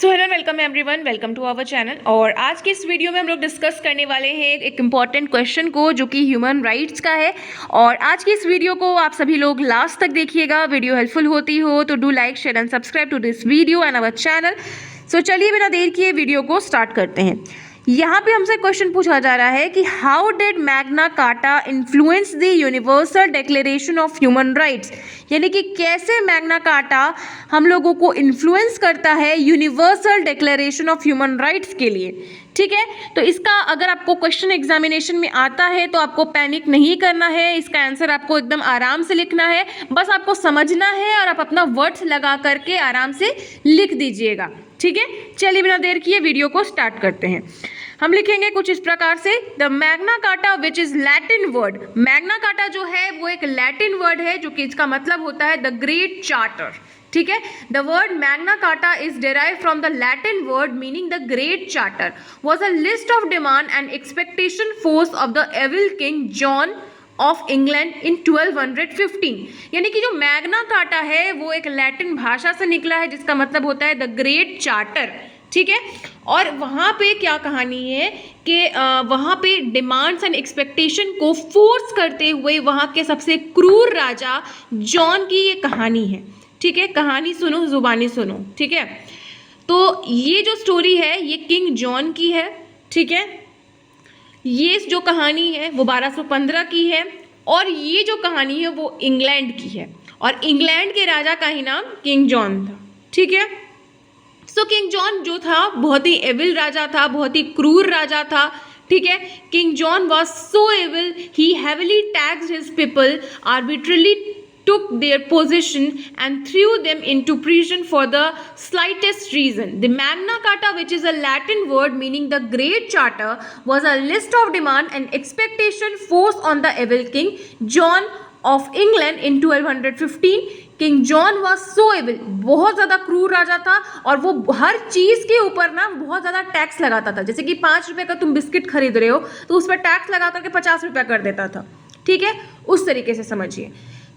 So hello welcome everyone, welcome to our channel. और आज के इस वीडियो में हम लोग डिस्कस करने वाले हैं एक इम्पॉर्टेंट क्वेश्चन को जो कि ह्यूमन राइट्स का है। और आज की इस वीडियो को आप सभी लोग लास्ट तक देखिएगा। वीडियो हेल्पफुल होती हो तो do like, share and subscribe to this video and our channel. So चलिए बिना देर किए वीडियो को स्टार्ट करते हैं। यहाँ पे हमसे क्वेश्चन पूछा जा रहा है कि how did Magna carta influence the universal declaration of human rights, यानी कि कैसे मैग्ना कार्टा हम लोगों को इन्फ्लुएंस करता है universal declaration of human rights के लिए। ठीक है, तो इसका अगर आपको क्वेश्चन एग्जामिनेशन में आता है तो आपको पैनिक नहीं करना है। इसका आंसर आपको एकदम आराम से लिखना है, बस आपको समझना है और आप अपना वर्ड्स लगा करके आराम से लिख दीजिएगा। ठीक है, चलिए बिना देर किए वीडियो को स्टार्ट करते हैं। हम लिखेंगे कुछ इस प्रकार से, the Magna carta which is Latin word. Magna carta जो है वो एक लैटिन वर्ड है जो कि इसका मतलब होता है द ग्रेट चार्टर। ठीक है, the word Magna Carta is derive from the Latin word meaning the great charter, was a list of demand and expectation force of the evil King John of England in 1215। यानी कि जो Magna carta है वो एक Latin भाषा से निकला है जिसका मतलब होता है द ग्रेट चार्टर। ठीक है, और वहाँ पे क्या कहानी है कि वहाँ पे डिमांड्स एंड एक्सपेक्टेशन को फोर्स करते हुए वहाँ के सबसे क्रूर राजा जॉन की ये कहानी है। ठीक है, कहानी सुनो, जुबानी सुनो। ठीक है, तो ये जो स्टोरी है ये किंग जॉन की है। ठीक है, ये जो कहानी है वो 1215 की है और ये जो कहानी है वो इंग्लैंड की है और इंग्लैंड के राजा का ही नाम किंग जॉन था। ठीक है, सो किंग जॉन जो था बहुत ही एविल राजा था, बहुत ही क्रूर राजा था। ठीक है, king John was so evil, he heavily taxed his people, arbitrarily took their possession and threw them into prison for the slightest reason. The Magna Carta, which is a Latin word meaning the Great Charter, was a list of demand and expectation forced on the evil king John of England in 1215. King John was so evil, बहुत ज़्यादा क्रूर राजा था और वो हर चीज़ के ऊपर ना बहुत ज़्यादा टैक्स लगाता था। जैसे कि 5 रुपये का तुम बिस्किट खरीद रहे हो तो उस पर टैक्स लगा करके 50 रुपया कर देता था। ठीक है, उस तरीके से समझिए।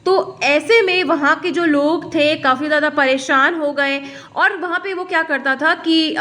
तो ऐसे में वहाँ के जो लोग थे काफ़ी ज़्यादा परेशान हो गए और वहाँ पे वो क्या करता था कि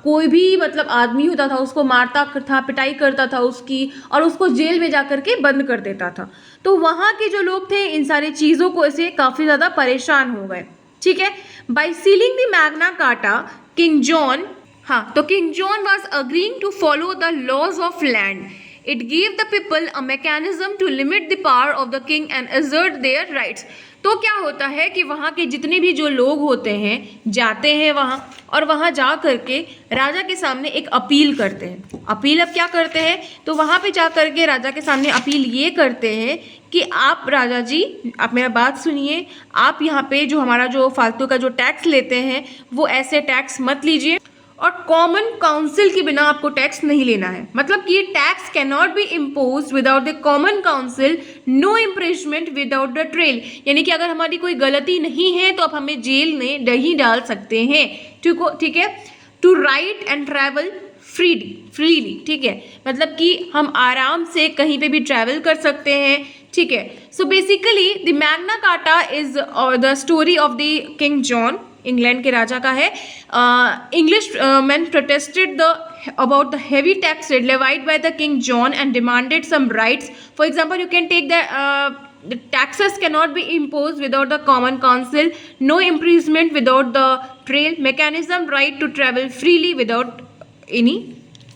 कोई भी मतलब आदमी होता था उसको मारता था, पिटाई करता था उसकी और उसको जेल में जा कर के बंद कर देता था। तो वहाँ के जो लोग थे इन सारी चीज़ों को ऐसे काफ़ी ज़्यादा परेशान हो गए। ठीक है, by sealing the Magna Carta King John, हाँ, तो King John was agreeing to follow the laws of land. It gave the people a mechanism to limit the power of the king and assert their rights. तो क्या होता है कि वहाँ के जितने भी जो लोग होते हैं जाते हैं वहाँ और वहाँ जा करके राजा के सामने एक अपील करते हैं। अपील अब क्या करते हैं, तो वहाँ पे जा करके राजा के सामने अपील ये करते हैं कि आप राजा जी, आप मेरा बात सुनिए, आप यहाँ पे जो हमारा जो फालतू का जो टैक्स लेते हैं वो ऐसे टैक्स मत लीजिए और कॉमन काउंसिल के बिना आपको टैक्स नहीं लेना है। मतलब कि tax can not be impose without the common council, no imprisonment without the trail. यानी कि अगर हमारी कोई गलती नहीं है तो आप हमें जेल में नहीं डाल सकते हैं। ठीक है, to right and travel freely. ठीक है, मतलब कि हम आराम से कहीं पे भी ट्रैवल कर सकते हैं। ठीक है, so basically the Magna Carta is the story of the King John, England के राजा का है। English man protested the about the heavy tax levied by the King John and demanded some rights. For example, you can take the taxes cannot be imposed without the common council, no imprisonment without the trial mechanism, right to travel freely without any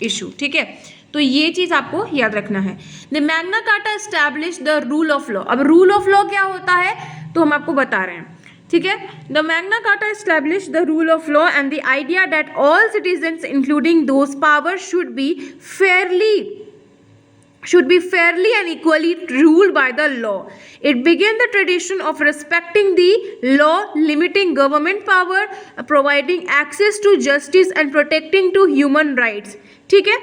issue. ठीक है, तो ये चीज़ आपको याद रखना है। The Magna Carta established the rule of law. अब rule of law क्या होता है तो हम आपको बता रहे हैं। ठीक है, the Magna carta establish the rule of law and the idea that all citizens including those power should be fairly and equally ruled by the law. It began the tradition of respecting the law, limiting government power, providing access to justice and protecting to human rights. ठीक है,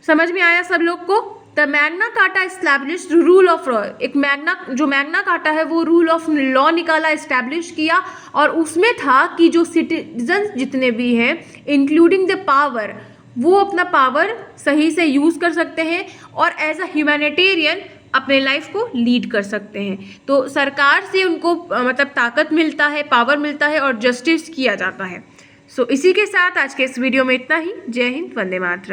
समझ में आया सब लोग को? The Magna carta establish rule of law, एक Magna carta है वो रूल ऑफ लॉ निकाला, एस्टैब्लिश किया और उसमें था कि जो सिटीजन्स जितने भी हैं इंक्लूडिंग द पावर, वो अपना पावर सही से यूज़ कर सकते हैं और एज अ ह्यूमैनिटेरियन अपने लाइफ को लीड कर सकते हैं। तो सरकार से उनको मतलब ताकत मिलता है, पावर मिलता है और जस्टिस किया जाता है। सो इसी के साथ आज के इस वीडियो में इतना ही। जय हिंद, वंदे मातरम।